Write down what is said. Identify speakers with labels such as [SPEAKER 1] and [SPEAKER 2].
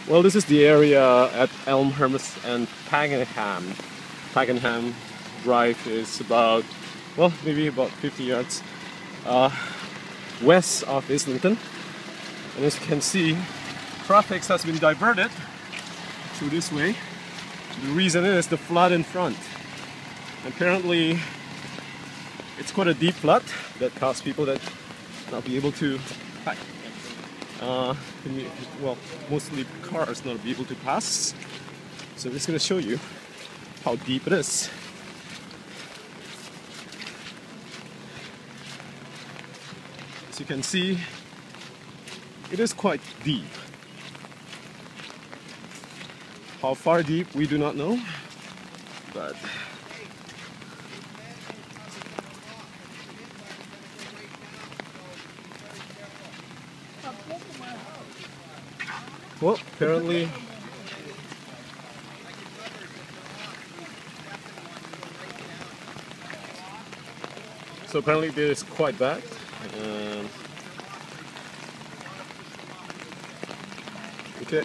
[SPEAKER 1] Well, this is the area at Elmhurst and Pakenham. Pakenham Drive is about, well, maybe about 50 yards west of Islington. And as you can see, traffic has been diverted through this way. The reason is the flood in front. Apparently, it's quite a deep flood that caused people that not be able to, well, mostly cars not be able to pass. So I'm just going to show you how deep it is. As you can see, it is quite deep. How far deep, we do not know, but well, apparently this is quite bad. Okay.